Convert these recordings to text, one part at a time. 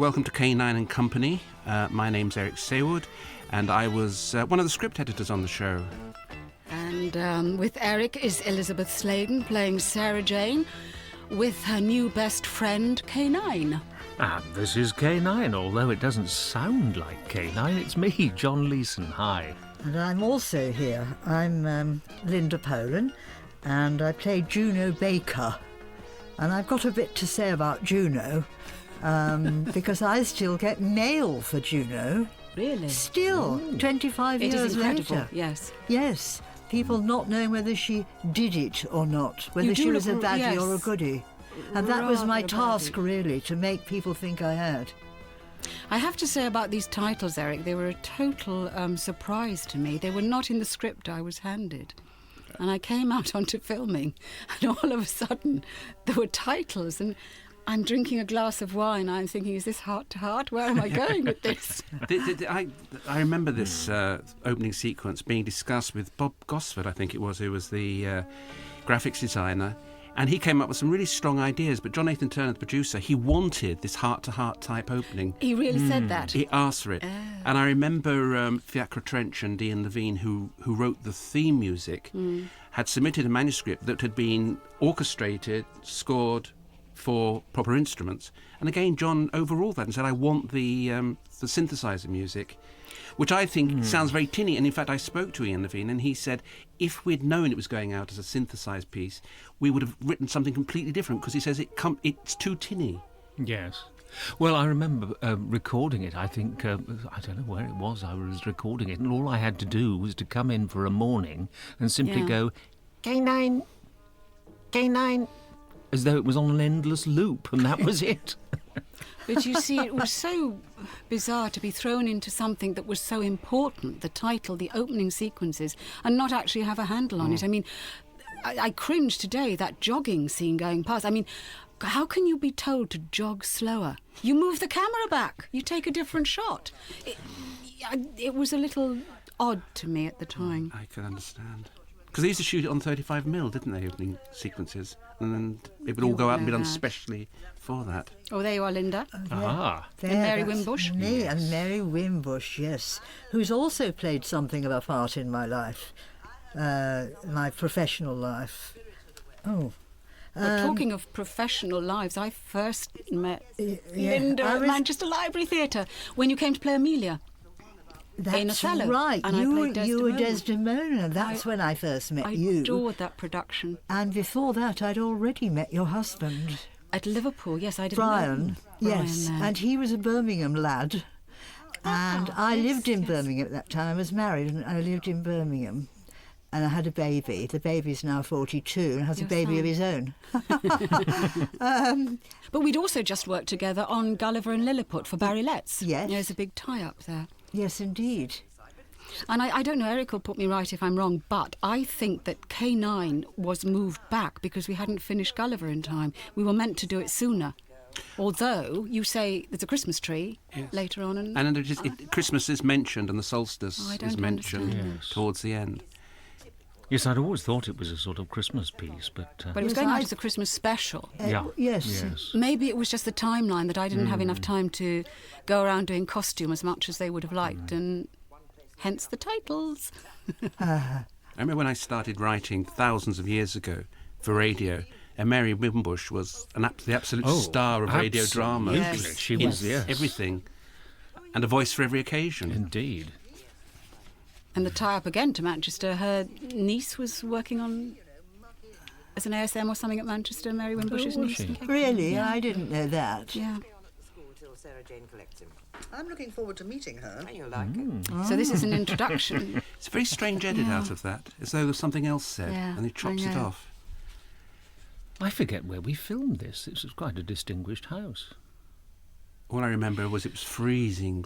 welcome to K9 and Company. My name's Eric Saywood, and I was one of the script editors on the show. And with Eric is Elizabeth Sladen playing Sarah Jane with her new best friend K9. And this is K9, although it doesn't sound like K9. It's me, John Leeson. Hi. And I'm also here. I'm Linda Polan, and I play Juno Baker. And I've got a bit to say about Juno, because I still get mail for Juno. Really? Still, 25 It years is incredible, later. yes. Yes, people not knowing whether she did it or not, whether she was a baddie yes. or a goodie. And that was my Rather a task, baddie. really, to make people think I had. I have to say about these titles, Eric, they were a total surprise to me. They were not in the script I was handed. And I came out onto filming, and all of a sudden there were titles, and I'm drinking a glass of wine. I'm thinking, is this heart to heart? Where am I going with this? I remember this opening sequence being discussed with Bob Gosford, I think it was, who was the graphics designer. And he came up with some really strong ideas, but John Nathan Turner, the producer, he wanted this heart-to-heart type opening. He really said that? He asked for it. And I remember Fiacre Trench and Ian Levine, who wrote the theme music, had submitted a manuscript that had been orchestrated, scored for proper instruments. And again, John overruled that and said, I want the synthesizer music, which I think sounds very tinny. And in fact, I spoke to Ian Levine, and he said, if we'd known it was going out as a synthesized piece, we would have written something completely different, because he says it's too tinny. Yes. Well, I remember recording it. I think, I don't know where it was I was recording it, and all I had to do was to come in for a morning and simply go, K9, K9, as though it was on an endless loop, and that was it. But you see, it was so bizarre to be thrown into something that was so important, the title, the opening sequences, and not actually have a handle on it. I mean, I cringe today, that jogging scene going past. I mean, how can you be told to jog slower? You move the camera back. You take a different shot. It was a little odd to me at the time. I can understand. Because they used to shoot it on 35mm, didn't they, opening sequences? And then it would all go out and be done specially for that. Oh, there you are, Linda. Ah. There, And Mary that's Wimbush? Me, Yes. and Mary Wimbush, yes, who's also played something of a part in my life, my professional life. Oh. Well, talking of professional lives, I first met yeah, Linda I at was- Manchester Library Theatre when you came to play Amelia. in That's Othello, right. and I played You were Desdemona. Desdemona. That's when I first met I you. adored that production. And before that, I'd already met your husband, At Liverpool, yes, I didn't Brian. know. Yes, Brian there. and he was a Birmingham lad. And I lived in Birmingham at that time. I was married and I lived in Birmingham. And I had a baby. The baby's now 42 and has Your a baby of son. his own. But we'd also just worked together on Gulliver and Lilliput for Barry Letts. Yes. There's a big tie-up there. Yes, indeed. And I don't know, Eric will put me right if I'm wrong, but I think that K9 was moved back because we hadn't finished Gulliver in time. We were meant to do it sooner. Although, you say there's a Christmas tree later on. And then Christmas is mentioned and the solstice I is don't mentioned understand. Yes. towards the end. Yes, I'd always thought it was a sort of Christmas piece, but... But it was Yes, going out I- as a Christmas special. yeah. Yes. Maybe it was just the timeline that I didn't have enough time to go around doing costume as much as they would have liked, and hence the titles. I remember when I started writing thousands of years ago for radio, and Mary Wimbush was the absolute star of radio drama. Absolutely. Yes. She was, yes. Everything. And a voice for every occasion. Indeed. And the tie-up again to Manchester, her niece was working on as an ASM or something at Manchester, Mary Wimbush's was niece. she? Really? I didn't know that. Yeah. Sarah Jane collects him. I'm looking forward to meeting her. And you'll like it. So this is an introduction. It's a very strange edit out of that, as though there was something else said, Yeah, and he chops I it know. off. I forget where we filmed this. This was quite a distinguished house. All I remember was it was freezing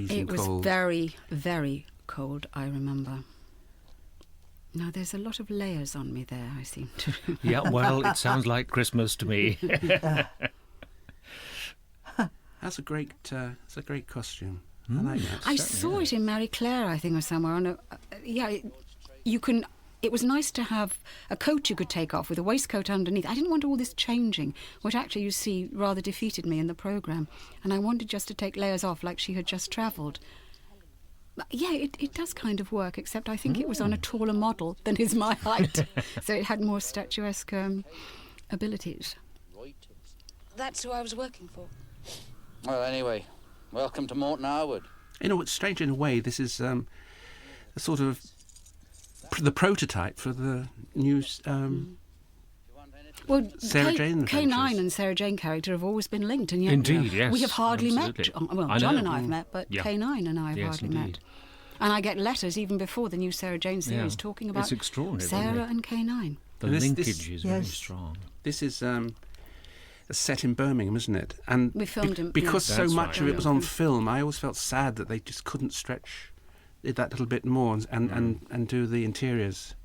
It was cold. very, very cold, I remember. Now, there's a lot of layers on me there, I seem to. Yeah, well, it sounds like Christmas to me. That's a great costume. I like that. I saw it in Marie Claire, I think, or somewhere. On you can it was nice to have a coat you could take off with a waistcoat underneath. I didn't want all this changing, which actually, you see, rather defeated me in the programme. And I wanted just to take layers off like she had just travelled. Yeah, it does kind of work, except I think it was on a taller model than is my height. So it had more statuesque abilities. That's who I was working for. Well, anyway, welcome to Moreton Harwood. You know, it's strange in a way. This is a sort of the prototype for the new Well, Sarah Jane K9 Adventures. and Sarah Jane character have always been linked, and yet Indeed, yes, we have hardly absolutely. met. Well, I John know. and I have met, but Yeah. K9 and I have Yes, hardly indeed. met. And I get letters even before the new Sarah Jane series Yeah. talking about It's extraordinary, Sarah isn't it? and K9. The And this- linkage is very yes. strong. This is a set in Birmingham, isn't it? And We filmed in- because yeah. so That's much right. of it was on film. I always felt sad that they just couldn't stretch it that little bit more and do the interiors,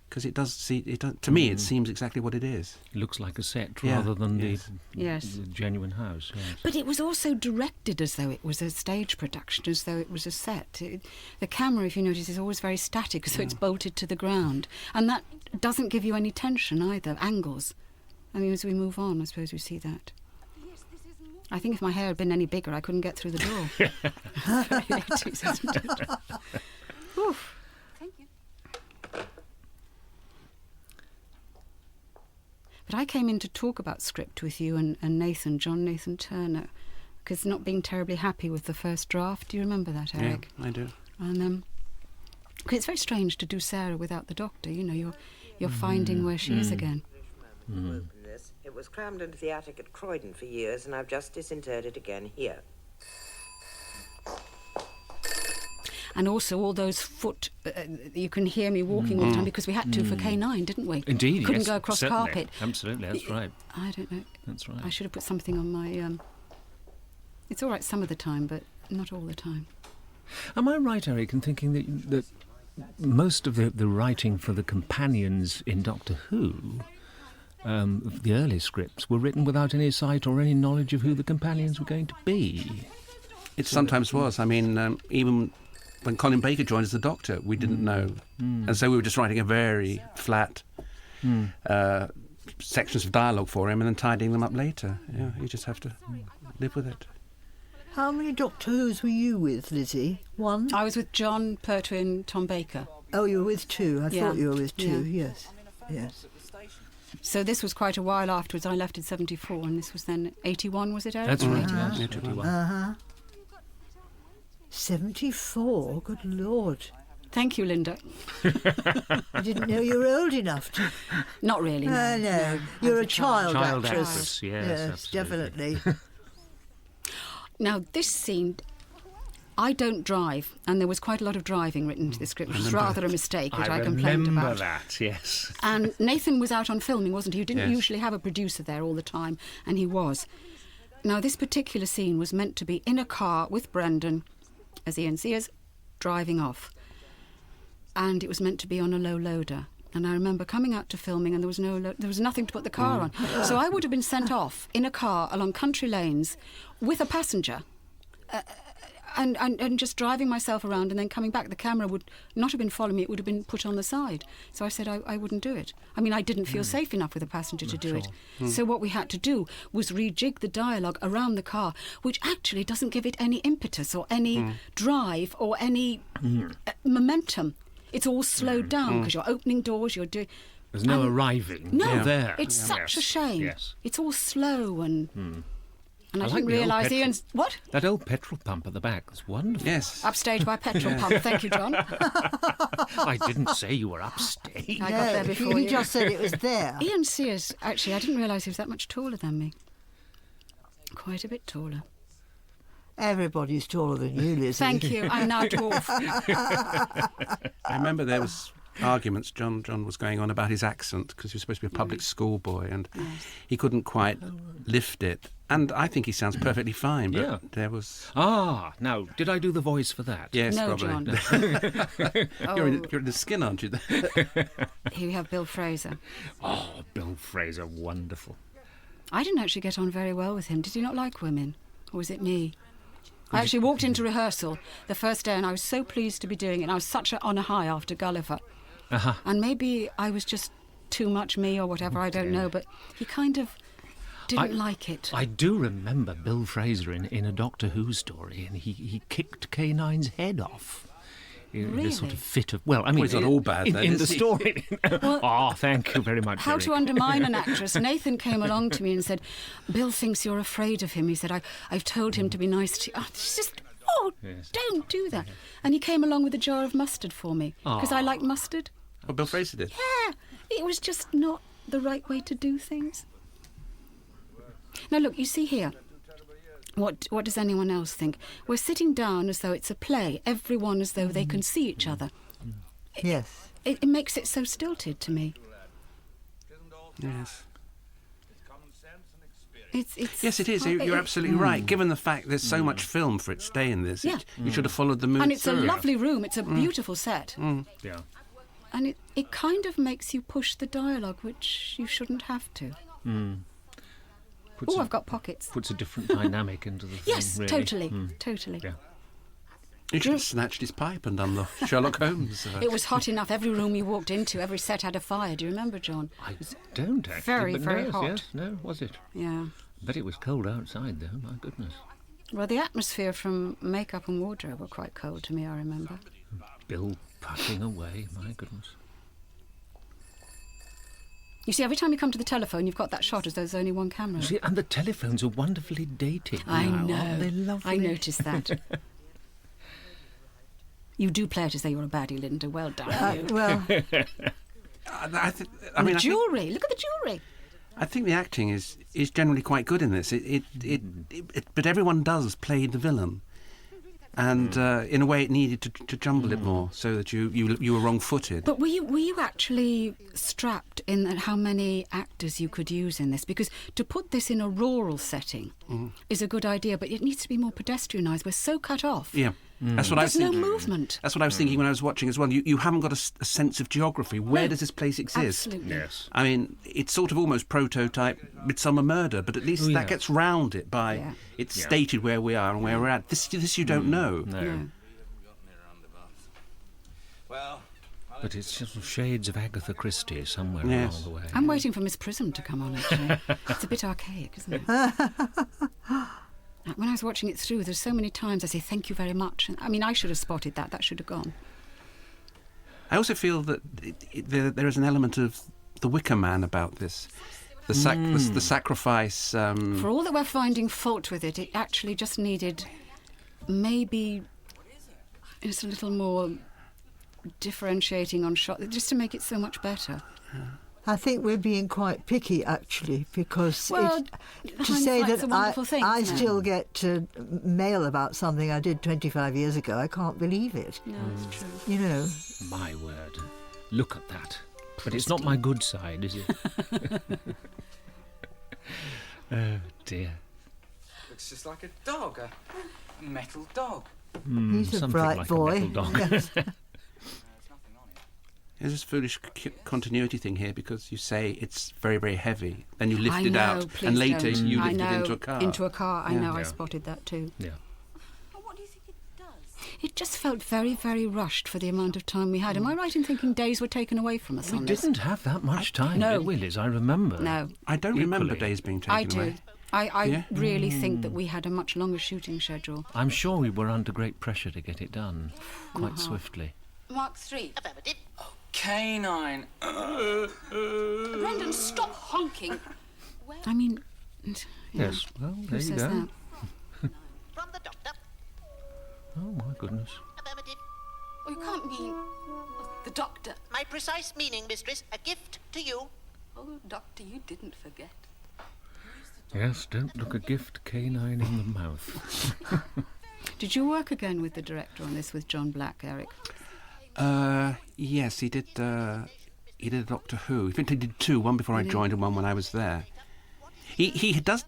because it does see it. To me, it seems exactly what it is. It looks like a set Yeah, rather than yes. Yes. the genuine house. Yes. But it was also directed as though it was a stage production, as though it was a set. The camera, if you notice, is always very static, so it's bolted to the ground. And that doesn't give you any tension either, angles. I mean, as we move on, I suppose we see that. I think if my hair had been any bigger, I couldn't get through the door. Very 80s, isn't it? Oof. But I came in to talk about script with you and Nathan, John Nathan Turner, because not being terribly happy with the first draft. Do you remember that, Eric? Yeah, I do. And 'cause it's very strange to do Sarah without the doctor. You know, you're finding where she is again. Open this. It was crammed into the attic at Croydon for years, and I've just disinterred it again here. And also all those foot, you can hear me walking all the time because we had to for K9, didn't we? Indeed, Couldn't yes, go across certainly. carpet. Absolutely, that's right. I don't know. That's right. I should have put something on my... It's all right some of the time, but not all the time. Am I right, Eric, in thinking that most of the writing for the companions in Doctor Who, the early scripts, were written without any sight or any knowledge of who the companions were going to be? It sometimes was. I mean, even when Colin Baker joined as the Doctor, we didn't know. And so we were just writing a very flat sections of dialogue for him and then tidying them up later. Yeah, you just have to live with it. How many Doctor Who's were you with, Lizzie? One? I was with John Pertwee, Tom Baker. Oh, you were with two. I Yeah. thought you were with two, Yeah. yes. Yes. So this was quite a while afterwards. I left in 74, and this was then 81, was it, Eric? That's right, 81. yes. 81. Uh-huh. 74? Good Lord. Thank you, Linda. I didn't know you were old enough to... Not really, no. no. You're a child, Child actress. actress, yes, absolutely. definitely. Now, this scene, I don't drive, and there was quite a lot of driving written into the script, which was rather a mistake, which I complained remember about. that, yes. And Nathan was out on filming, wasn't he? He didn't Yes. usually have a producer there all the time, and he was. Now, this particular scene was meant to be in a car with Brendan, as Ian Sears, driving off. And it was meant to be on a low loader. And I remember coming out to filming, and there was nothing to put the car on. So I would have been sent off in a car along country lanes with a passenger. And just driving myself around and then coming back. The camera would not have been following me, it would have been put on the side. So I said I wouldn't do it. I mean, I didn't feel safe enough with a passenger to do it. So what we had to do was rejig the dialogue around the car, which actually doesn't give it any impetus or any drive or any momentum. It's all slowed down because you're opening doors, you're doing... There's no arriving. No, You're there. it's such a shame. Yes. It's all slow and I I like didn't the old realise petrol. Ian's... What? That old petrol pump at the back was wonderful. Yes. Upstage by petrol pump. Thank you, John. I didn't say you were upstate. I got there before he you. just said it was there. Ian Sears, actually, I didn't realise he was that much taller than me. Quite a bit taller. Everybody's taller than you, Lizzie. Thank you. I'm now dwarf. I remember there was arguments. John was going on about his accent because he was supposed to be a public school boy and he couldn't quite lift it. And I think he sounds perfectly fine, but Yeah. there was... Ah, now, did I do the voice for that? Yes, No, probably. John. You're in the skin, aren't you? Here we have Bill Fraser. Oh, Bill Fraser, wonderful. I didn't actually get on very well with him. Did you not like women? Or was it me? I actually walked into rehearsal the first day and I was so pleased to be doing it. And I was on a high after Gulliver. And maybe I was just too much me or whatever, I don't know, but he kind of didn't like it. I do remember Bill Fraser in a Doctor Who story, and he kicked K9's head off. In a sort of fit of... Well, I mean... he's not all bad, then, in is the he? story. Thank you very much, How Eric. to undermine an actress. Nathan came along to me and said, Bill thinks you're afraid of him. He said, I've told him to be nice to you. Oh, it's just... Yes. Don't do that. And he came along with a jar of mustard for me, because I like mustard. Oh, Bill Fraser did? Yeah, it was just not the right way to do things. Now look, you see here, what does anyone else think? We're sitting down as though it's a play, everyone as though they can see each other. Yes. It makes it so stilted to me. Yes. It's Yes, it is. You're absolutely right. Given the fact there's so much film for its day in this, Yeah. you should have followed the mood and it's a through. lovely room, it's a beautiful set. Yeah. And it kind of makes you push the dialogue, which you shouldn't have to. Puts Oh, a- I've got pockets. Puts a different dynamic into the thing, Yes, really. totally. Yeah. You should have snatched his pipe and done the Sherlock Holmes. It was hot enough. Every room you walked into, every set had a fire. Do you remember, John? I don't actually. Very, but very no, hot. Yes, no, was it? Yeah. But it was cold outside, though. My goodness. Well, the atmosphere from makeup and wardrobe were quite cold to me, I remember. Bill puffing away. My goodness. You see, every time you come to the telephone, you've got that shot as though there's only one camera. See, and the telephones are wonderfully dated. I now, know. Aren't they lovely? I noticed that. You do play it as though you're a baddie, Linda. Well done. you. Well, I And the think, jewellery. Look at the jewellery. I think the acting is generally quite good in this. But everyone does play the villain, and in a way, it needed to jumble it more so that you were wrong-footed. But were you actually strapped in at how many actors you could use in this? Because to put this in a rural setting is a good idea, but it needs to be more pedestrianised. We're so cut off. Yeah, that's what I was There's no thinking. movement. That's what I was thinking when I was watching as well. You haven't got a sense of geography. Where does this place exist? Absolutely. Yes. I mean, it's sort of almost prototype Midsummer Murder, but at least that gets round it by it's stated where we are and where we're at. This you don't know. No. Well, But it's sort of shades of Agatha Christie somewhere Yes. along the way. I'm waiting for Miss Prism to come on, actually. It's a bit archaic, isn't it? When I was watching it through, there's so many times I say, thank you very much. And, I mean, I should have spotted that. That should have gone. I also feel that there is an element of the Wicker Man about this. The sacrifice. For all that we're finding fault with it, it actually just needed maybe just a little more differentiating on shot, just to make it so much better. I think we're being quite picky, actually, because Well, to say hindsight's that a wonderful thing, I isn't it? still get mail about something I did 25 years ago, I can't believe it. No, it's true. You know, My word. Look at that. But it's not my good side, is it? Oh, dear. Looks just like a dog, a metal dog. he's a Something bright like boy. a metal dog. There's nothing on it. There's this foolish continuity thing here because you say it's very, very heavy, then you lift I it know, out, please and later don't. you I lift it know, into a car. Into a car, I Yeah. know, I Yeah. spotted that too. Yeah. What do you think it does? It just felt very, very rushed for the amount of time we had. Am I right in thinking days were taken away from us We on this? didn't have that much time, no. did we, Liz? I remember. No, I don't remember Equally. days being taken I do. away. I Yeah? really think that we had a much longer shooting schedule. I'm sure we were under great pressure to get it done quite swiftly. Mark 3. Affirmative. K9. Brendan, stop honking. I mean, Yes, well, who there you says go. that? From the doctor. Oh, my goodness. Affirmative. Oh, you can't mean the doctor. My precise meaning, mistress, a gift to you. Oh, doctor, you didn't forget. Yes, don't look a gift K9 in the mouth. Did you work again with the director on this, with John Black, Eric? Yes, he did. He did Doctor Who. He did two, one before I joined and one when I was there. He does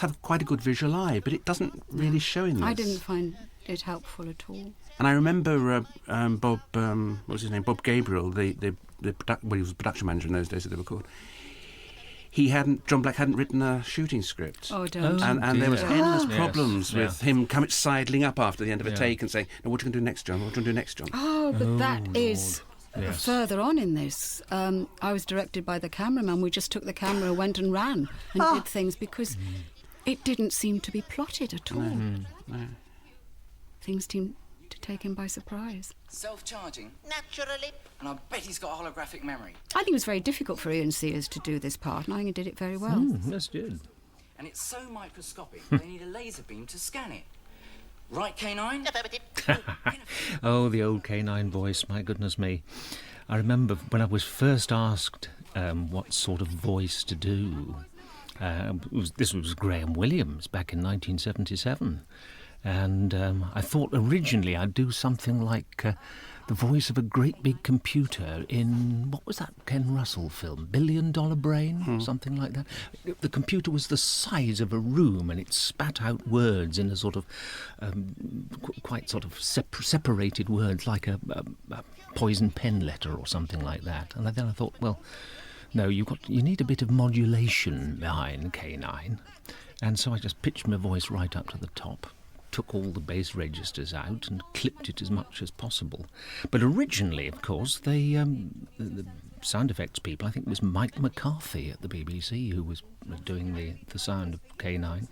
have quite a good visual eye, but it doesn't really show in this. I didn't find it helpful at all. And I remember Bob, what was his name? Bob Gabriel, he was the production manager in those days, as they were called. John Black hadn't written a shooting script. Oh, don't. And there was dear. endless Yes, problems yeah. with him sidling up after the end of a Yeah. take and saying, "No, what are you going to do next, John? What are you going to do next, John?" Oh, but that is Yes. further on in this, I was directed by the cameraman. We just took the camera, went and ran and did things because it didn't seem to be plotted at all. No. Things seemed to take him by surprise. Self-charging? Naturally. And I bet he's got a holographic memory. I think it was very difficult for Ian Sears to do this part, and I think he did it very well. That's good. And it's so microscopic, they need a laser beam to scan it. Right, K9? Affirmative. Oh, the old canine voice, my goodness me. I remember when I was first asked what sort of voice to do. This was Graham Williams back in 1977. And I thought originally I'd do something like the voice of a great big computer in, what was that Ken Russell film, $1 Billion Brain, something like that. The computer was the size of a room and it spat out words in a sort of, quite sort of separated words, like a poison pen letter or something like that. And then I thought, well, no, you need a bit of modulation behind K9. And so I just pitched my voice right up to the top, took all the bass registers out and clipped it as much as possible. But originally, of course, the sound effects people, I think it was Mike McCarthy at the BBC who was doing the sound of K9.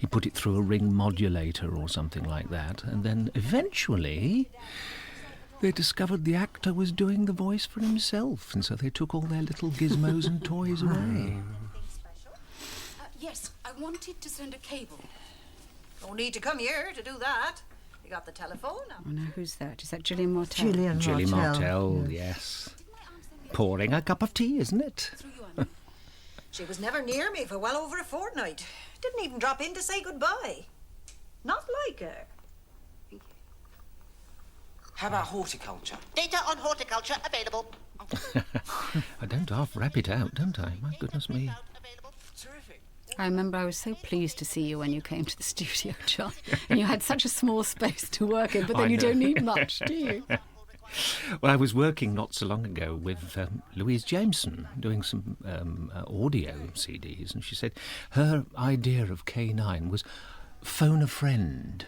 He put it through a ring modulator or something like that, and then eventually they discovered the actor was doing the voice for himself, and so they took all their little gizmos and toys away. Yes, I wanted to send a cable. No need to come here to do that. You got the telephone. Oh, no, who's that? Is that Gillian Martell? Gilly Martell. Martell, yes. Pouring a cup of tea, isn't it? She was never near me for well over a fortnight. Didn't even drop in to say goodbye. Not like her. How about horticulture? Data on horticulture available. I don't half wrap it out, don't I? My goodness me. Available. Terrific. I remember I was so pleased to see you when you came to the studio, John. And you had such a small space to work in, but then I you know. don't need much, do you? Well, I was working not so long ago with Louise Jameson, doing some audio CDs, and she said her idea of K9 was phone a friend.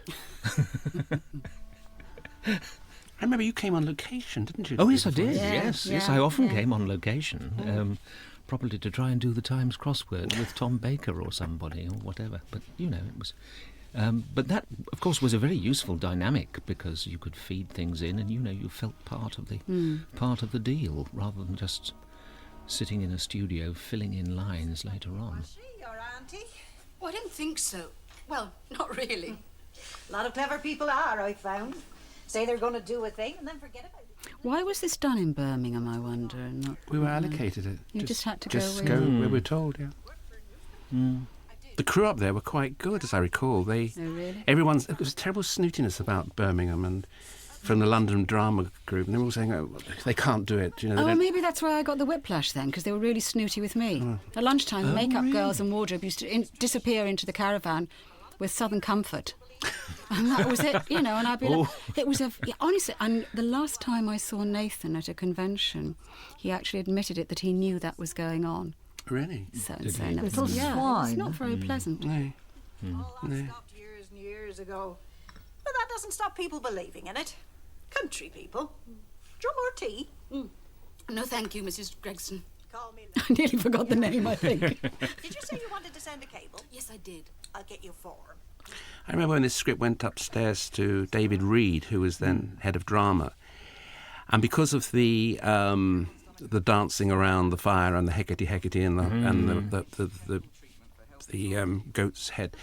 I remember you came on location, didn't you? Oh, yes, I before? did. Yeah, Yes. yeah, I often yeah. came on location, probably to try and do the Times crossword with Tom Baker or somebody or whatever. But, you know, it was... but that, of course, was a very useful dynamic because you could feed things in and, you know, you felt part of the deal rather than just sitting in a studio filling in lines later on. She, your auntie? Oh, I don't think so. Well, not really. A lot of clever people are, I've found. Say they're going to do a thing and then forget about it. Why was this done in Birmingham, I wonder? And not, We were allocated it. You just had to just go where where we were told, yeah. The crew up there were quite good, as I recall. Oh, really? It was terrible snootiness about Birmingham and from the London Drama Group, and they were all saying, oh, they can't do it. You know, they Oh, don't- maybe that's where I got the whiplash then, because they were really snooty with me. At lunchtime, the makeup girls and wardrobe used to disappear into the caravan with Southern Comfort. And that was it, you know, and I'd be like, it was honestly, and the last time I saw Nathan at a convention, he actually admitted it that he knew that was going on. Really? So Did he? and it was, Little yeah, swine. it's not very pleasant. No. All that stopped years and years ago. But that doesn't stop people believing in it. Country people. Drum or tea? No, thank you, Mrs. Gregson. Call me. I nearly forgot the name, I think. Did you say you wanted to send a cable? Yes, I did. I'll get you form. I remember when this script went upstairs to David Reed, who was then head of drama, and because of the dancing around the fire and the heckety and the goat's head,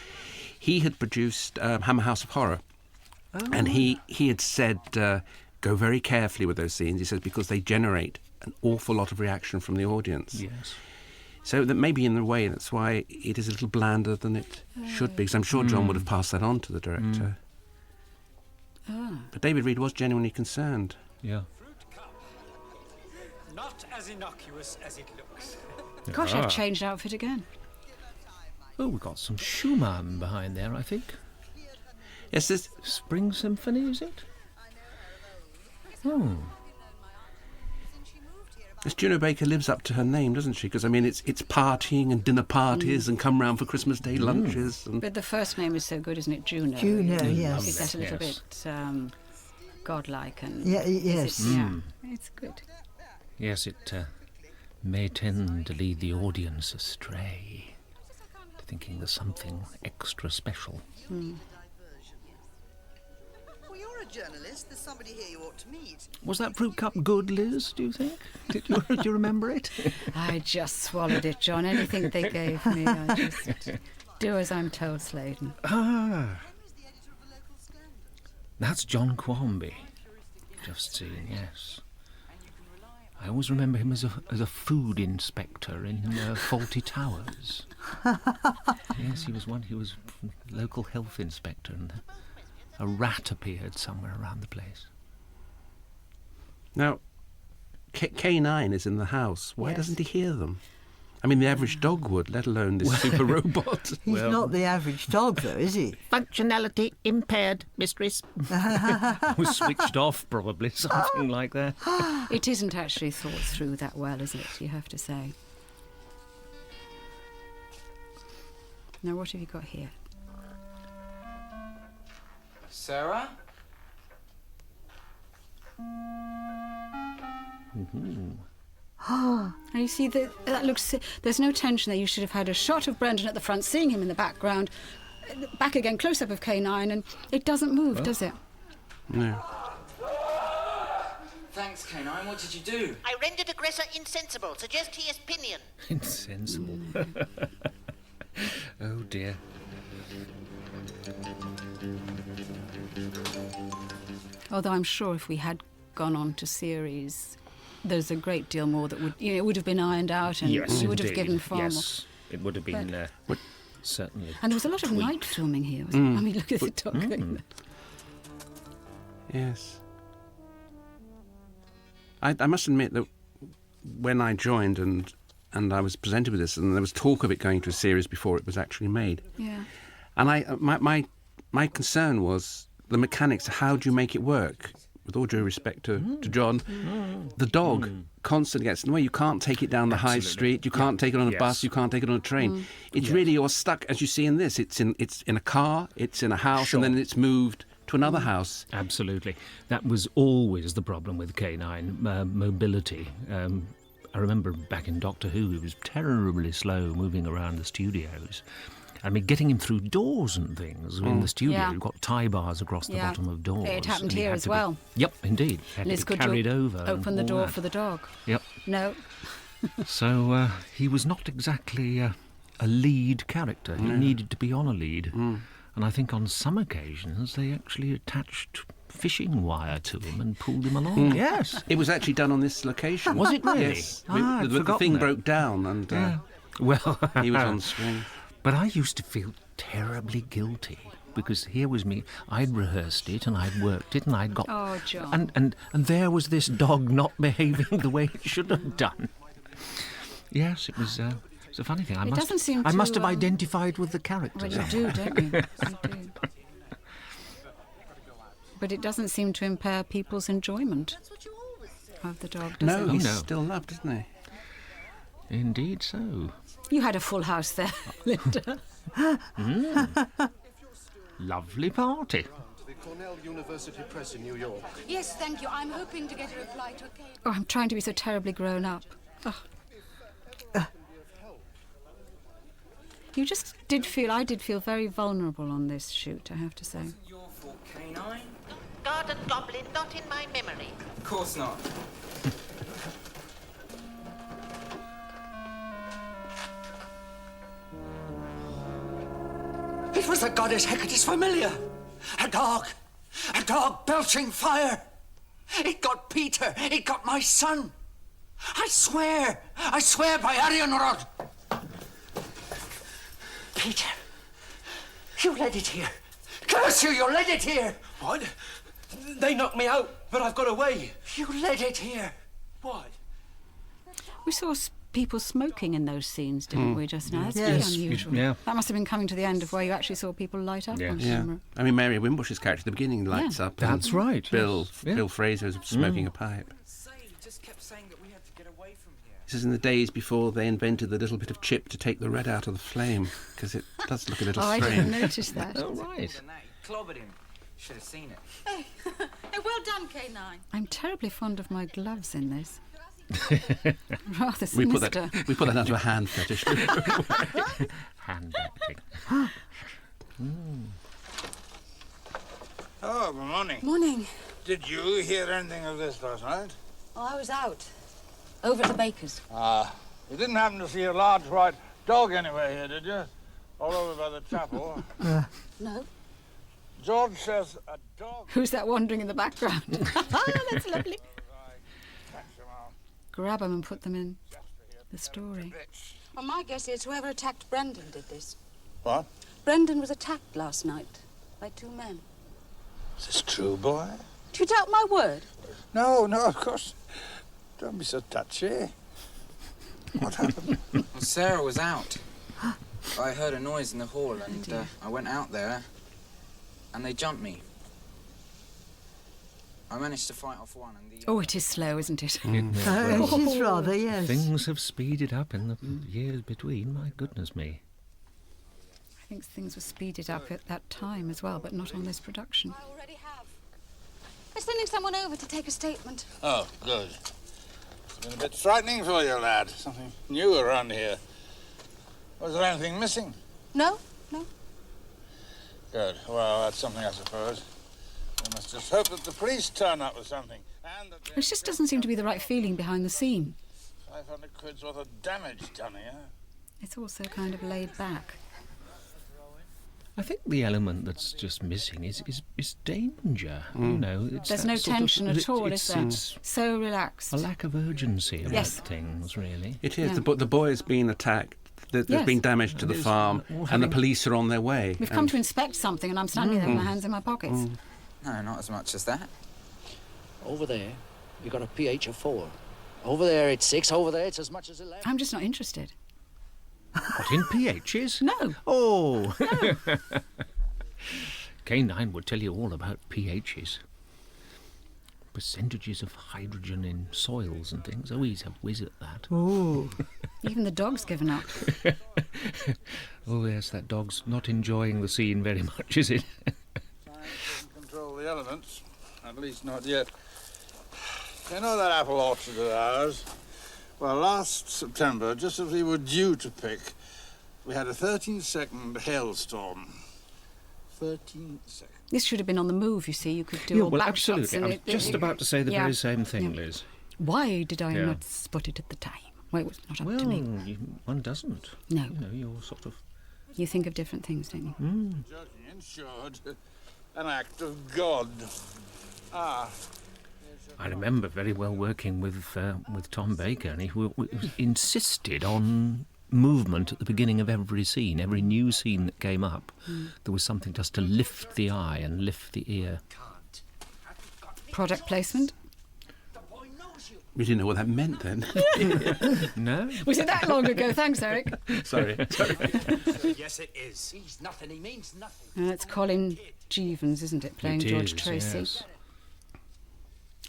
he had produced Hammer House of Horror, and he had said go very carefully with those scenes. He says because they generate an awful lot of reaction from the audience. Yes. So that maybe in a way that's why it is a little blander than it should be, because I'm sure John would have passed that on to the director. But David Reed was genuinely concerned. Yeah. Not as innocuous as it looks. Gosh, I've changed outfit again. Oh, we've got some Schumann behind there, I think. Yes, this Spring Symphony, is it? Oh. Miss Juno Baker lives up to her name, doesn't she? Because, I mean, it's partying and dinner parties and come round for Christmas Day lunches. And But the first name is so good, isn't it? Juno. Juno, I yes. think that's a little Yes. bit godlike and yes. it's good. Yes, it may tend to lead the audience astray, thinking there's something extra special. Well, you're a journalist. There's somebody here you ought to meet. Was that fruit cup good, Liz, do you think? Do you remember it? I just swallowed it, John. Anything they gave me, I just do as I'm told, Sladen. Ah, that's John Quarmby. Just seeing, yes. I always remember him as a food inspector in Faulty Towers. Yes, he was local health inspector, and a rat appeared somewhere around the place. Now, K9 is in the house. Why Yes. doesn't he hear them? I mean, the average dog would, let alone this super robot. He's not the average dog, though, is he? Functionality impaired, mistress. Was switched off, probably, something like that. It isn't actually thought through that well, is it? You have to say. Now, what have you got here? Sarah? Now you see that looks. There's no tension there. You should have had a shot of Brendan at the front, seeing him in the background. Back again, close up of K9, and it doesn't move, does it? No. Thanks, K9. What did you do? I rendered aggressor insensible. Suggest he is pinion. Insensible. Oh, dear. Although I'm sure if we had gone on to series, there's a great deal more that would, it would have been ironed out, and Yes, you would have indeed. given far more. Yes, it would have been certainly. And there was a lot of tweaked. night filming here. Wasn't there? I mean, look at the dog going there. Yes. I must admit that when I joined and I was presented with this, and there was talk of it going to a series before it was actually made. Yeah. And my concern was the mechanics. How do you make it work? With all due respect to John, the dog constantly gets in the way. You can't take it down the high street. You can't take it on a bus. You can't take it on a train. It's really, you're stuck, as you see in this. It's in a car. It's in a house, and then it's moved to another house. Absolutely. That was always the problem with K9, mobility. I remember back in Doctor Who, he was terribly slow moving around the studios. I mean, getting him through doors and things in the studio. Yeah. You've got tie bars across the bottom of doors. It happened and he here had as to well. Yep, indeed. Had Liz, to be could carried you over. and open the all door that. for the dog? Yep. No. So he was not exactly a lead character. He needed to be on a lead. And I think on some occasions they actually attached fishing wire to him and pulled him along. Yes. It was actually done on this location. Was it really? Yes. I'd The forgotten thing that. broke down, and Well, he was on string. But I used to feel terribly guilty because here was me. I'd rehearsed it and I'd worked it and I'd got. Oh, John. And there was this dog not behaving the way it should have done. Yes, it was. It's a funny thing. I must have identified with the character. Well, you do, don't you? You do. But it doesn't seem to impair people's enjoyment of the dog, does No, it? he's still loved, isn't he? Indeed so. You had a full house there, Linda. Lovely party. The Cornell University Press in New York. Yes, thank you. I'm hoping to get a reply to a cable. Oh, I'm trying to be so terribly grown up. Oh. You just did feel, I did feel very vulnerable on this shoot, I have to say. Your fault, K9? Garden goblin not in my memory. Of course not. It was the goddess Hecate's familiar. A dog belching fire. It got Peter. It got my son. I swear by Arianrod. Peter, you led it here. Curse you, you led it here. What? They knocked me out, but I've got away. You led it here. What? We saw people smoking in those scenes, didn't we, just now? That's really Yes. unusual. Yeah. That must have been coming to the end of where you actually saw people light up on Yeah. camera. I mean, Mary Wimbush's character at the beginning lights up. and That's right, Bill yes. Yeah. Bill Fraser is smoking a pipe. He just kept saying that we had to get away from here. This is in the days before they invented the little bit of chip to take the red out of the flame, because it does look a little Oh, I strange. didn't notice that. Oh, right. More than that, he clobbered him. Should have seen it. Hey, hey, well done, K9. I'm terribly fond of my gloves in this. Rather We put sinister. that down to a hand fetish. Hand acting. Oh, good morning. Morning. Did you hear anything of this last night? Oh, I was out. Over at the baker's. Ah, you didn't happen to see a large white dog anywhere here, did you? All over by the chapel. No. George says a dog... Who's that wandering in the background? That's lovely. Grab them and put them in the story. Well, my guess is whoever attacked Brendan did this. What? Brendan was attacked last night by 2 men. Is this true, boy? Do you doubt my word? No, of course. Don't be so touchy. What happened? Well, Sarah was out. I heard a noise in the hall and I went out there and they jumped me. I managed to fight off one and the... Oh, it is slow, isn't it? It is rather, yes. Things have speeded up in the years between, my goodness me. I think things were speeded up at that time as well, but not on this production. I already have. They're sending someone over to take a statement. Oh, good. It's been a bit frightening for you, lad. Something new around here. Was there anything missing? No. Good. Well, that's something, I suppose. We must just hope that the police turn up with something. And that It just doesn't seem to be the right feeling behind the scene. 500 quid's worth of damage done here. It's also kind of laid back. I think the element that's just missing is danger. You know, it's There's that no sort of- tension at all, is there? It's So relaxed. a lack of urgency about Yes. things, really. It is. Yeah. The boy's been attacked. There's Yes. been damage to the farm, and the police are on their way. We've come to inspect something and I'm standing there with my hands in my pockets. No, not as much as that. Over there, you got a pH of 4. Over there, it's 6. Over there, it's as much as 11. I'm just not interested. What, in pHs? No. Oh! K9 would tell you all about pHs. Percentages of hydrogen in soils and things. Oh, he's a whiz at that. Oh. Even the dog's given up. Oh, yes, that dog's not enjoying the scene very much, is it? Science doesn't control the elements. At least not yet. You know that apple orchard of ours? Well, last September, just as we were due to pick, we had a 13-second hailstorm. 13 seconds. This should have been on the move, you see. You could do Yeah, all well, back shots absolutely. and I was just about to say the very same thing, Yeah. Liz. Why did I Yeah. not spot it at the time? Well, it was not up Well, to me. one doesn't. No. You know, you're sort of... You think of different things, don't you? Joking, insured. An act of God. Ah. I remember very well working with Tom Baker, and he insisted on movement at the beginning of every scene. Every new scene that came up, there was something just to lift the eye and lift the ear. Product placement? We didn't know what that meant then. No? Was it that long ago? Thanks, Eric. Sorry. Yes, it is. He's nothing. He means nothing. It's Colin Jeavons, isn't it, playing George Tracy? Yes.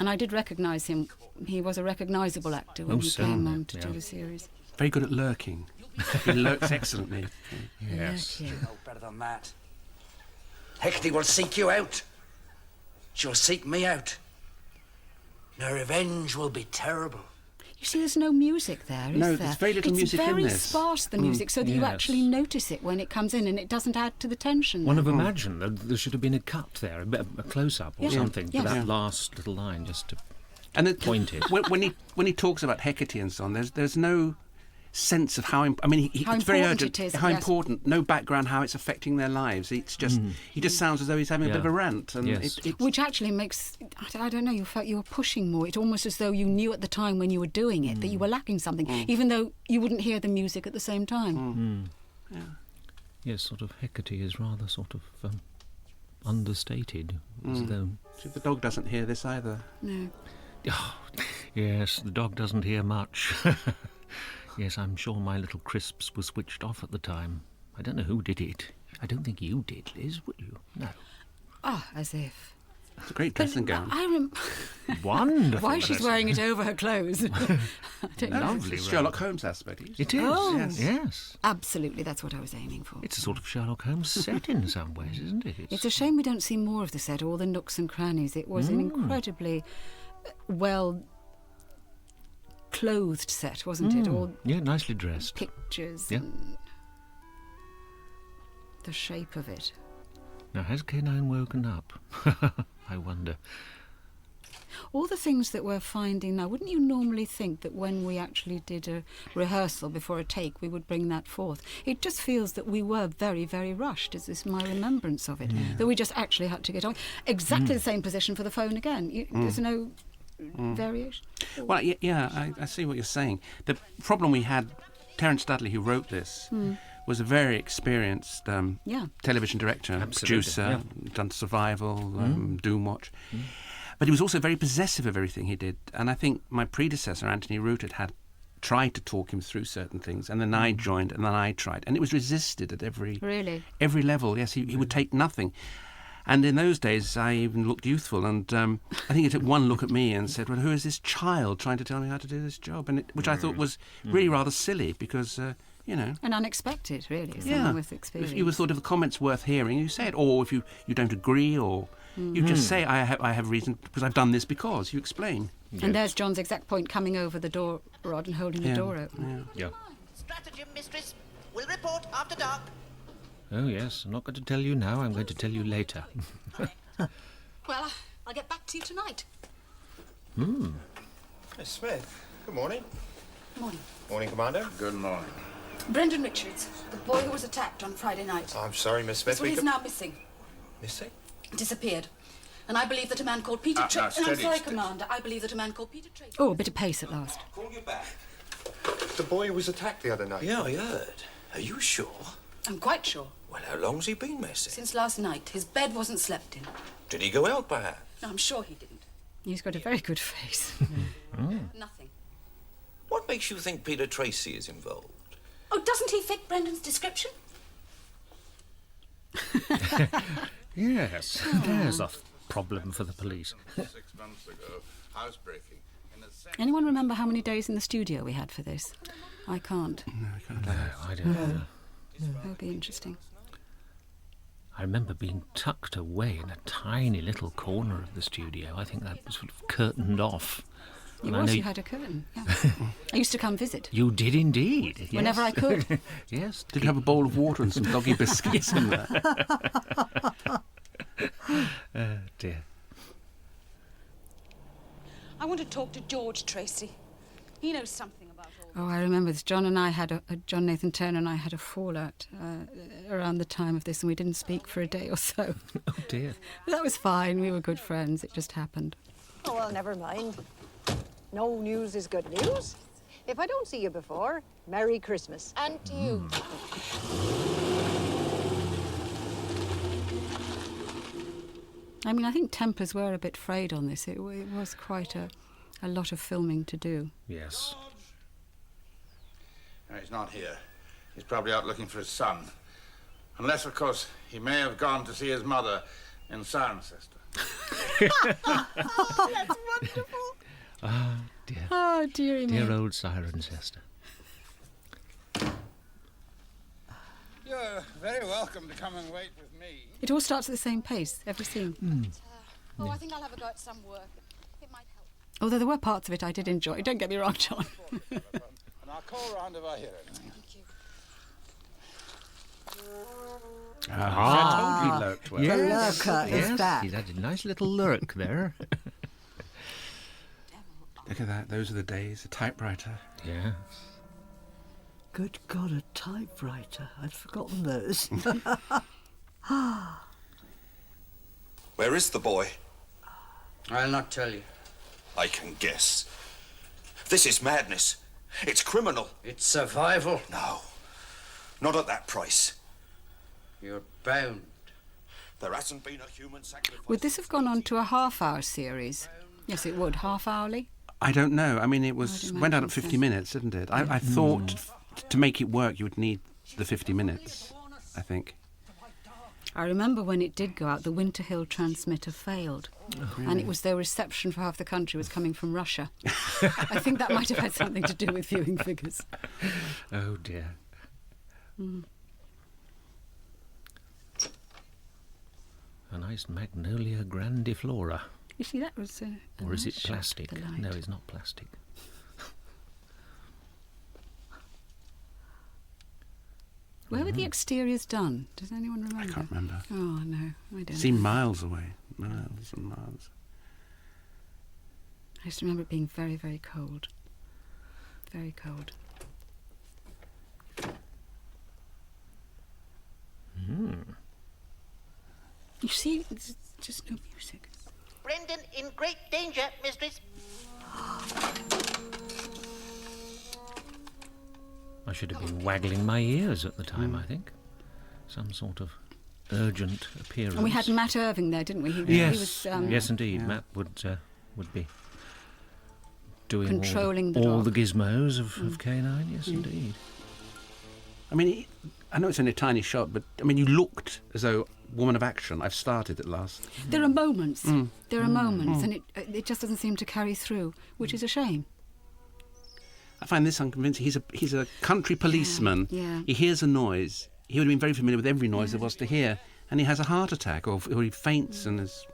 And I did recognise him. He was a recognisable actor when he came on to do the series. Very good at lurking. He lurks excellently. Yes. Lurking. No better than that. Hecate will seek you out. She'll seek me out. Her revenge will be terrible. You see, there's no music there, is No, there? there's very little music in It's very this. sparse, the music, so that you Yes. actually notice it when it comes in and it doesn't add to the tension. One have imagined that there should have been a cut there, a close-up or Yeah. something, Yes. for that Yeah. last little line, just to And it, point it. when he talks about Hecate and so on, there's no sense of how. I mean, How it's very important urgent. it is, How yes. important. No background. How it's affecting their lives. It's just he just sounds as though he's having a bit of a rant. And Yes. Which actually makes, I don't know, you felt you were pushing more. It's almost as though you knew at the time when you were doing it that you were lacking something, even though you wouldn't hear the music at the same time. Yes, sort of Hecate is rather sort of understated, as though... See, the dog doesn't hear this either. No. Oh, yes, the dog doesn't hear much. Yes, I'm sure my little crisps were switched off at the time. I don't know who did it. I don't think you did, Liz, would you? No. Ah, as if. It's a great dressing gown. Wonderful. Why she's wearing it over her clothes. I don't know. Lovely. It's Sherlock Holmes aspect. It is. Oh. Yes. Absolutely, that's what I was aiming for. It's a sort of Sherlock Holmes set in some ways, isn't it? It's a shame we don't see more of the set, all the nooks and crannies. It was an incredibly well clothed set, wasn't it? All nicely dressed. pictures Yeah. and the shape of it. Now, has K9 woken up? I wonder. All the things that we're finding now, wouldn't you normally think that when we actually did a rehearsal before a take, we would bring that forth? It just feels that we were very, very rushed, is this my remembrance of it, that we just actually had to get on. Exactly the same position for the phone again. There's no variation. Well, yeah, I see what you're saying. The problem we had, Terence Dudley, who wrote this, was a very experienced television director, producer, done Survival, Doomwatch. But he was also very possessive of everything he did. And I think my predecessor, Anthony Root, had tried to talk him through certain things. And then I joined, and then I tried. And it was resisted at every level. Yes, he would take nothing. And in those days, I even looked youthful. And I think he took one look at me and said, well, who is this child trying to tell me how to do this job? And which I thought was really rather silly because... And unexpected, really, someone with experience. If you thought of the comments worth hearing, you say it. Or if you don't agree, or you just say, I have reason, because I've done this because. You explain. And there's John's exact point, coming over the door rod and holding the door open. Yeah. Stratagem, mistress. We'll report after dark. Oh, yes. I'm not going to tell you now. I'm going to tell you later. Well, I'll get back to you tonight. Miss Smith, good morning. Morning. Morning, Commander. Good morning. Brendan Richards, the boy who was attacked on Friday night. I'm sorry, Miss Smith. So he's now missing. Missing? Disappeared. And I believe that a man called Peter Tracy... I'm sorry, Commander. I believe that a man called Peter Tracy... Oh, a bit of pace at last. Call you back. The boy who was attacked the other night. Yeah, I heard. Are you sure? I'm quite sure. Well, how long's he been missing? Since last night. His bed wasn't slept in. Did he go out, perhaps? No, I'm sure he didn't. He's got a very good face. Nothing. What makes you think Peter Tracy is involved? Oh, doesn't he fit Brendan's description? Yes, there's a problem for the police. 6 months ago, housebreaking. Anyone remember how many days in the studio we had for this? I can't. No, I can't. No, I don't know. That would be interesting. I remember being tucked away in a tiny little corner of the studio. I think that was sort of curtained off. It was, you had a curtain, yeah. I used to come visit. You did indeed. Yes. Whenever I could. Yes. Did you have a bowl of water and some doggy biscuits in there? Dear. I want to talk to George Tracy. He knows something about all Oh, I remember this. John Nathan Turner and I had a fallout around the time of this, and we didn't speak for a day or so. Oh, dear. But that was fine. We were good friends. It just happened. Oh, well, never mind. No news is good news. If I don't see you before, Merry Christmas. And to you. I mean, I think tempers were a bit frayed on this. It was quite a lot of filming to do. Yes. No, he's not here. He's probably out looking for his son. Unless, of course, he may have gone to see his mother in Cirencester. Oh, that's wonderful. Oh, dear. Oh, dearie me. Dear old Cirencester. You're very welcome to come and wait with me. It all starts at the same pace, every scene. Oh, I think I'll have a go at some work. It might help. Although there were parts of it I did enjoy. Don't get me wrong, John. And I'll call round if I hear anything. Thank you. I told you lurked well. Yes. The lurker is back. He's had a nice little lurk there. Look at that. Those are the days. A typewriter. Yeah. Good God, a typewriter. I'd forgotten those. Where is the boy? I'll not tell you. I can guess. This is madness. It's criminal. It's survival. No. Not at that price. You're bound. There hasn't been a human sacrifice. Would this have gone on to a half-hour series? Yes, it would. Half-hourly? I don't know. I mean, it went out at 50 minutes, didn't it? I thought to make it work, you would need the 50 minutes, I think. I remember when it did go out, the Winter Hill transmitter failed. Oh, And really? it was their reception for half the country was coming from Russia. I think that might have had something to do with viewing figures. Oh, dear. Mm. A nice Magnolia grandiflora. You see, that was a Or is nice it shot of plastic? the light. No, it's not plastic. Where were the exteriors done? Does anyone remember? I can't remember. Oh, no, I don't Seemed know. miles away. Miles and miles. I just remember it being very, very cold. Very cold. You see, it's just no music. Brendan in great danger, mistress. I should have been waggling my ears at the time, I think. Some sort of urgent appearance. And we had Matt Irving there, didn't we? Yes, He was, yes, indeed. Yeah. Matt would be doing Controlling the all dog. the gizmos of K9. Yes, indeed. I mean, I know it's only a tiny shot, but I mean, you looked as though woman of action. I've started at last. There are moments. There are moments, and it just doesn't seem to carry through, which is a shame. I find this unconvincing. He's a country policeman. Yeah. He hears a noise. He would have been very familiar with every noise there was to hear, and he has a heart attack, or he faints and is.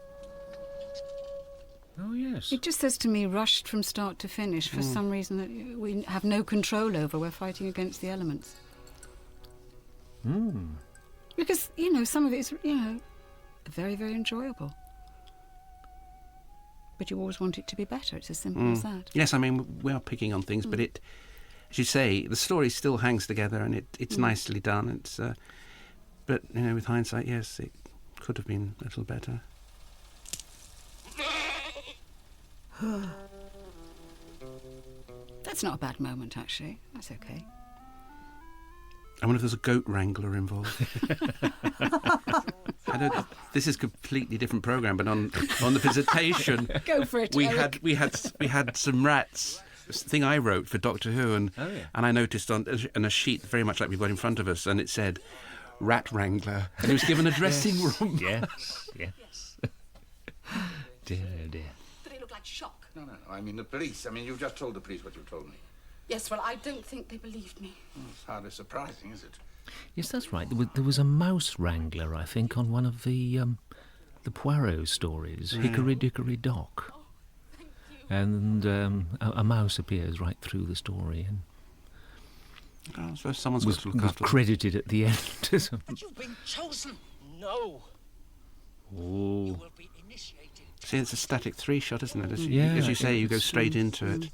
Oh, yes. It just says to me, rushed from start to finish for some reason that we have no control over. We're fighting against the elements. Because, some of it is, very, very enjoyable. But you always want it to be better. It's as simple as that. Yes, I mean, we are picking on things, but it, as you say, the story still hangs together, and it's nicely done. It's, but with hindsight, yes, it could have been a little better. That's not a bad moment, actually. That's okay. I wonder if there's a goat wrangler involved. This is a completely different programme, but on the Visitation, Go for it, we Eric. had some rats. This thing I wrote for Doctor Who, and I noticed on a sheet very much like we've got in front of us, and it said rat wrangler, and he was given a dressing room. Yes. Dear, dear. Did it look like shock? No, I mean the police. I mean, you've just told the police what you told me. Yes, well, I don't think they believed me. Well, it's hardly surprising, is it? Yes, that's right. There was a mouse wrangler, I think, on one of the Poirot stories, Hickory Dickory Dock. And a mouse appears right through the story and I suppose someone's was got to look after them. credited at the end. But you've been chosen. No. Oh. You will be initiated. See, it's a static 3 shot, isn't it? As Yeah, you I say, think you go it's, straight into it.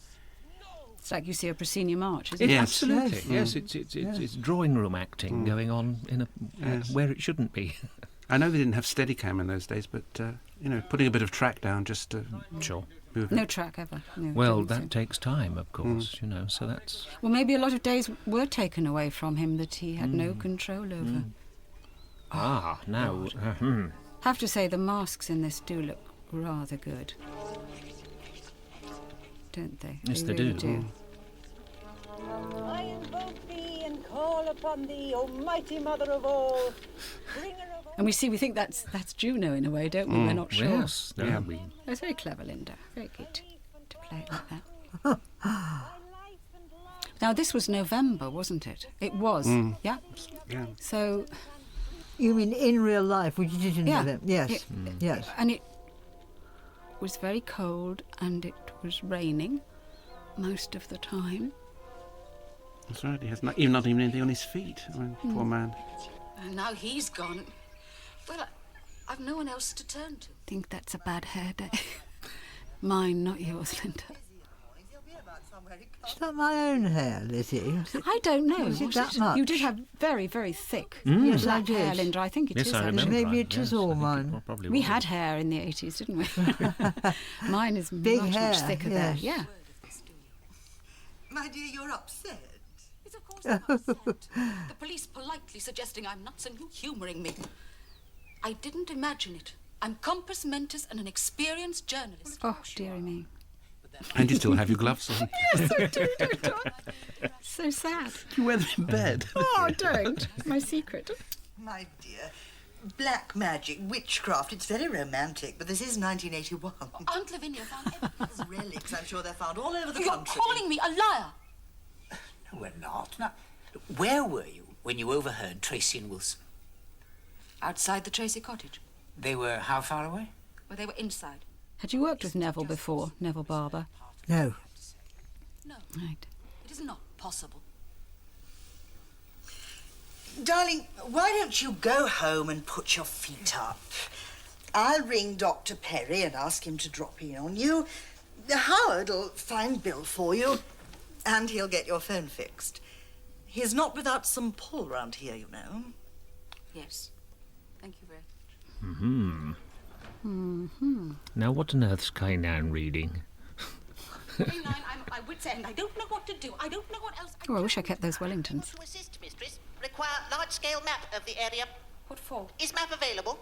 It's like you see a proscenium march, isn't it? Yes. Absolutely. Yes. Yes, it's drawing room acting going on in where it shouldn't be. I know they didn't have Steadicam in those days, but putting a bit of track down just to Sure. move No it. track ever. No, Well, didn't that seem. takes time, of course, so that's... Well, maybe a lot of days were taken away from him that he had no control over. Now... Have to say, the masks in this do look rather good. Don't they? Yes, they really do. I invoke thee and call upon thee, Almighty Mother of all. Bringer of all. And we think that's Juno in a way, don't we? We're not sure. Yes, Yeah. That's very clever, Linda. Very good to play it like that. Now, this was November, wasn't it? It was, yeah? Yeah. So, You mean in real life, which you didn't yeah. know them? Yes, It- yes. And it was very cold and it was raining most of the time. That's right. He has not even anything on his feet. I mean, poor man. And now he's gone. Well, I've no one else to turn to. Think that's a bad hair day. Mine, not yours, Linda. Is that my own hair, Lizzie? I don't know. Was it Was that it? much? You did have very, very thick Yes, I black hair, did. Linda. I think it is. Yes, I actually. remember. Maybe it is all I think mine. it probably We was. had hair in the 80s, didn't we? Mine is Big much, hair, much thicker yes. there. Yeah. My dear, you're upset. It's of course not upset. The police politely suggesting I'm nuts and you humouring me. I didn't imagine it. I'm compos mentis and an experienced journalist. Oh, dearie me. And you still have your gloves on. Yes, I do, don't I? So sad. You wear them in bed. Oh, don't. My secret. My dear, black magic, witchcraft. It's very romantic, but this is 1981. Aunt Lavinia found evidence. Relics, I'm sure they're found all over the You're country. calling me a liar. No, we're not. Now, where were you when you overheard Tracy and Wilson? Outside the Tracy cottage. They were how far away? Well, they were inside. Had you worked with Neville before, Neville Barber? No. No. Right. It is not possible. Darling, why don't you go home and put your feet up? I'll ring Dr. Perry and ask him to drop in on you. Howard'll find Bill for you, and he'll get your phone fixed. He's not without some pull round here, you know. Yes. Thank you very much. Now, what on earth's Kainan reading? K9, I'm at my wit's end. I don't know what to do. I don't know what else. Oh, I wish I kept those Wellingtons. To assist, mistress. Require large-scale map of the area. What for? Is map available?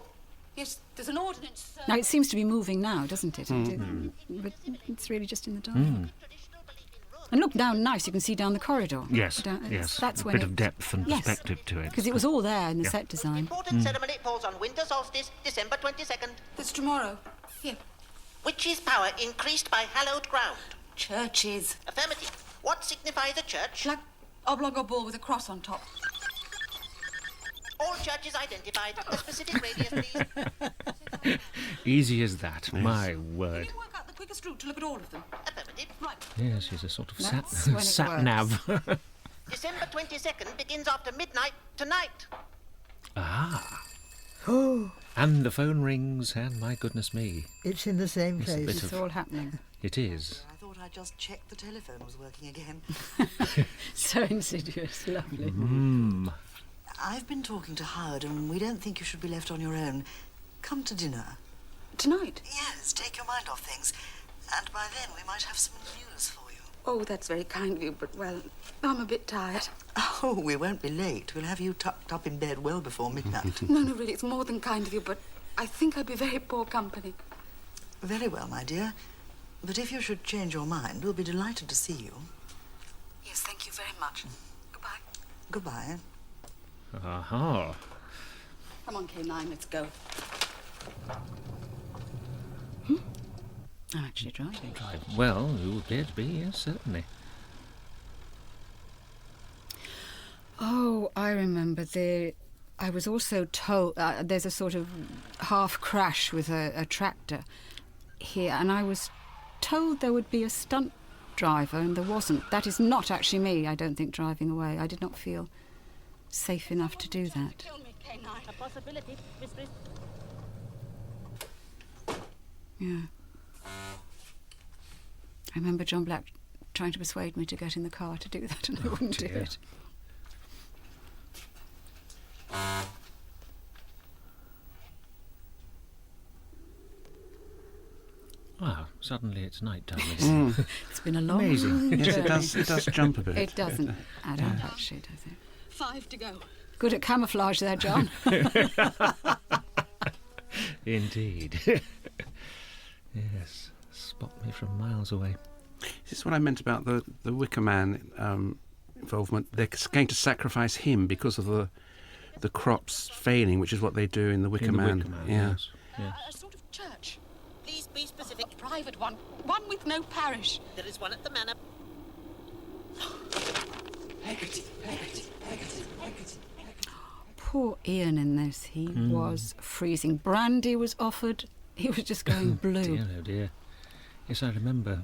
Yes, there's an ordnance. Now, it seems to be moving now, doesn't it? But it's really just in the dark. And look, down nice, you can see down the corridor. Yes, That's a when bit of depth and Yes. perspective to it. Because it was all there in the set design. Important ceremony falls on winter solstice, December 22nd. That's tomorrow. Here. Witch's power increased by hallowed ground. Churches. Affirmative. What signifies a church? Like oblong or ball with a cross on top. All churches identified. A specific radius, please. Easy as that, my word. Can you work out the quickest route to look at all of them? Affirmative. Right. Yes, she's a sort of That's when it sat nav. December 22nd begins after midnight tonight. Ah. And the phone rings, and my goodness me. It's in the same It's a place. bit It's of- all happening. It is. I thought I'd just check the telephone was working again. So insidious, lovely. I've been talking to Howard, and we don't think you should be left on your own. Come to dinner. Tonight? Yes, take your mind off things. And by then we might have some news for you. Oh, that's very kind of you, but, well, I'm a bit tired. Oh, we won't be late. We'll have you tucked up in bed well before midnight. No, really, it's more than kind of you, but I think I'd be very poor company. Very well, my dear. But if you should change your mind, we'll be delighted to see you. Yes, thank you very much. Goodbye. Goodbye. Aha. Come on, K9, let's go. I'm actually driving. Well, you appear to be, yes, certainly. Oh, I remember I was also told there's a sort of half crash with a tractor here, and I was told there would be a stunt driver, and there wasn't. That is not actually me, I don't think, driving away. I did not feel safe enough to do that. Kill me, K9. A possibility, mistress. Yeah. I remember John Black trying to persuade me to get in the car to do that, and I wouldn't do dear. it. Wow, suddenly it's night time again. It's been a long Amazing. Yes, journey. it does jump a bit. It doesn't add up, actually, does it? 5 to go. Good at camouflage there, John. Indeed. Yes, spot me from miles away. This is what I meant about the Wicker Man involvement. They're going to sacrifice him because of the crops failing, which is what they do in the Wicker In the Man. Wicker Man, Yeah. yes, yes. A sort of church. Please be specific. A private one. One with no parish. There is one at the manor. Poor Ian in this. He was freezing. Brandy was offered. He was just going blue. Dear, oh dear. Yes, I remember.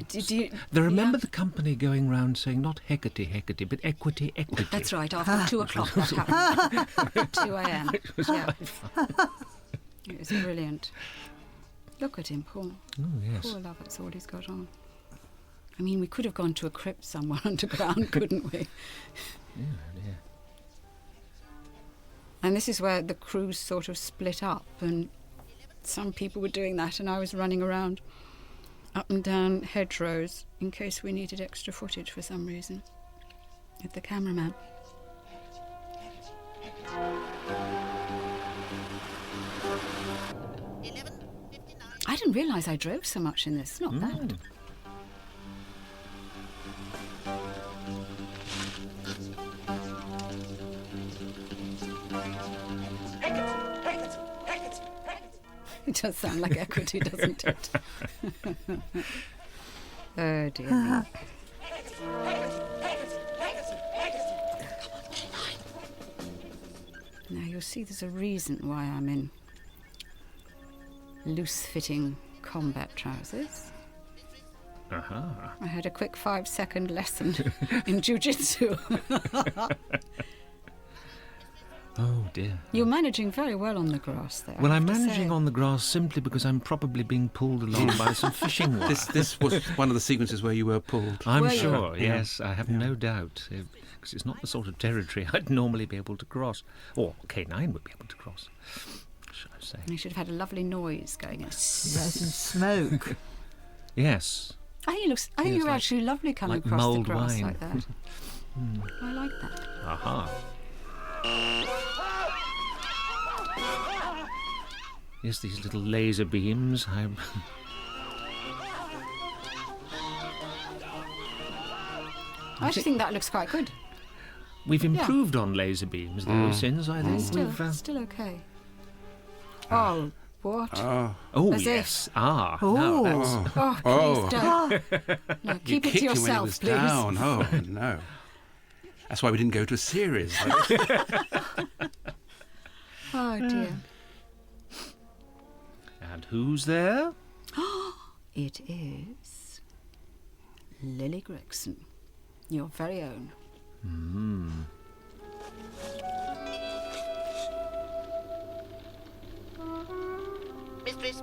Remember the company going round saying not Hecate, Hecate, but equity, equity. That's right, after 2 o'clock that happened. 2 a.m. It was Yeah. quite fun. It was brilliant. Look at him, poor. Oh, yes. Poor love, that's all he's got on. I mean, we could have gone to a crypt somewhere underground, couldn't we? Yeah, dear. And this is where the crews sort of split up, and some people were doing that, and I was running around up and down hedgerows in case we needed extra footage for some reason with the cameraman. I didn't realise I drove so much in this. Not bad. It does sound like equity, doesn't it? Oh, dear me. Now, you'll see there's a reason why I'm in loose-fitting combat trousers. Uh-huh. I had a quick 5-second lesson in jiu-jitsu. Oh, dear. You're managing very well on the grass there. Well, I I'm have to managing say. on the grass simply because I'm probably being pulled along by some fishing wire. This was one of the sequences where you were pulled. I'm Were you? sure, Yeah. yes, I have no doubt. Because it's not the sort of territory I'd normally be able to cross. Or K9 would be able to cross, should I say. You should have had a lovely noise going in. There's some smoke. Yes. I think Yes, you're like- actually lovely coming like across the mulled grass wine. like that. I like that. Aha. Yes, these little laser beams. I just think that looks quite good. We've improved on laser beams, though, since I think we've... Still okay. Oh, what? Oh, As yes. if. Ah, Oh. no, that's... Oh, please don't. No, You keep it kicked to him when he yourself, was please. down. Oh, no. That's why we didn't go to a series. Oh, dear. And who's there? It is Lily Gregson, your very own. Mistress.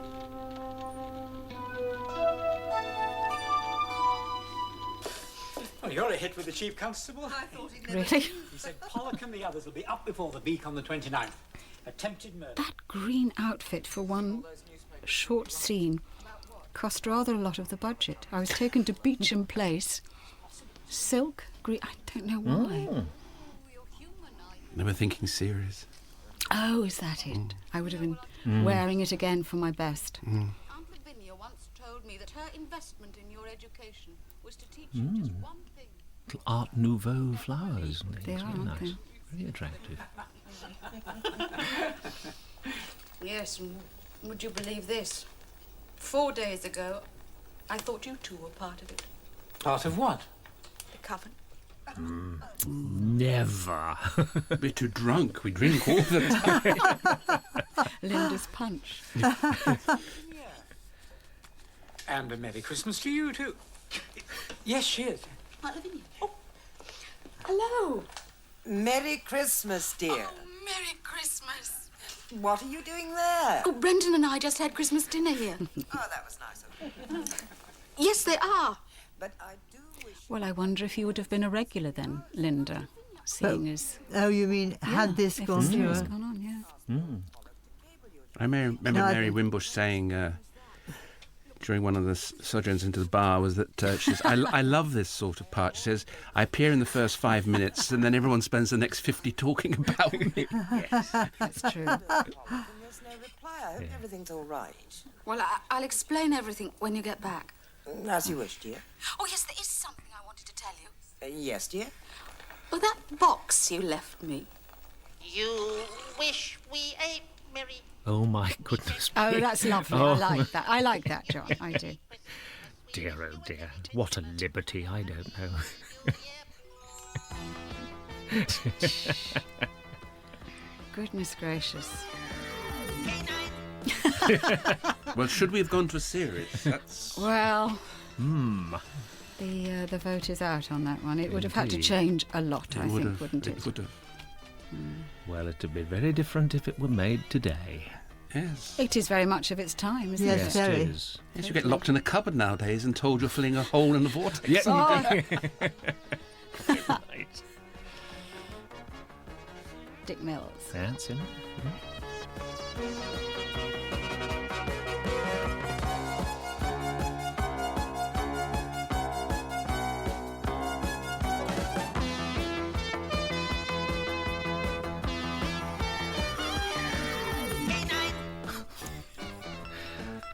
Oh, you're a hit with the Chief Constable. I thought he'd Really? He said Pollock and the others will be up before the beak on the 29th. Attempted murder. That green outfit for one short scene cost rather a lot of the budget. I was taken to Beecham Place. Silk, green, I don't know why. They were thinking series. Oh, is that it? I would have been wearing it again for my best. Aunt Lavinia once told me that her investment in your education was to teach you just one thing. Little Art Nouveau flowers and things. They are, Very aren't nice. they? Very attractive. Yes, and would you believe this? 4 days ago, I thought you two were part of it. Part of what? The coven. Never. We're too drunk. We drink all the time. Linda's punch. And a Merry Christmas to you, too. Yes, she is. Aunt Lavinia. Oh, hello. Merry Christmas, dear. Oh, Merry Christmas. What are you doing there? Oh, Brendan and I just had Christmas dinner here. Oh, that was nice of you. Yes, they are. But I do wish... Well, I wonder if you would have been a regular then, Linda, seeing as... Oh, you mean, had this if gone this to was a... gone on, yeah. I remember Mary Wimbush saying during one of the sojourns into the bar was that she says, I love this sort of part. She says, I appear in the first 5 minutes and then everyone spends the next 50 talking about me. Yes, that's true. There's no reply. I hope everything's all right. Well, I'll explain everything when you get back. As you wish, dear. Oh, yes, there is something I wanted to tell you. Yes, dear. Oh, that box you left me. You wish we ate Merry. Oh, my goodness. Oh, me. that's lovely. Oh. I like that. I like that, John. I do. Dear, oh dear. What a liberty, I don't know. Goodness gracious. Well, should we have gone to a series? That's... Well, the vote is out on that one. It would have had to Indeed. change a lot, I would think, have. wouldn't it? It would have. Well, it'd be very different if it were made today. Yes. It is very much of its time, isn't Yes, it? It very. is. Yes, you get locked in a cupboard nowadays and told you're filling a hole in the vortex. Yeah, Oh. you do. Right. Dick Mills. That's it.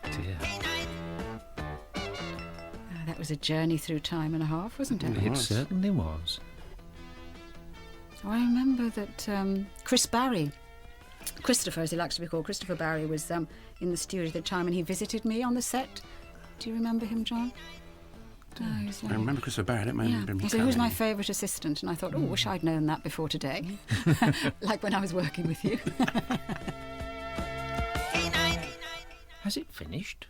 Dear. That was a journey through time and a half, wasn't it? It certainly was. Oh, I remember that Chris Barry Christopher, as he likes to be called, Christopher Barry, was in the studio at the time, and he visited me on the set. Do you remember him, John? No, he was I remember Christopher Barry. I don't remember him. He said, "Who's my favourite assistant?" And I thought, wish I'd known that before today. Like when I was working with you. Has it finished?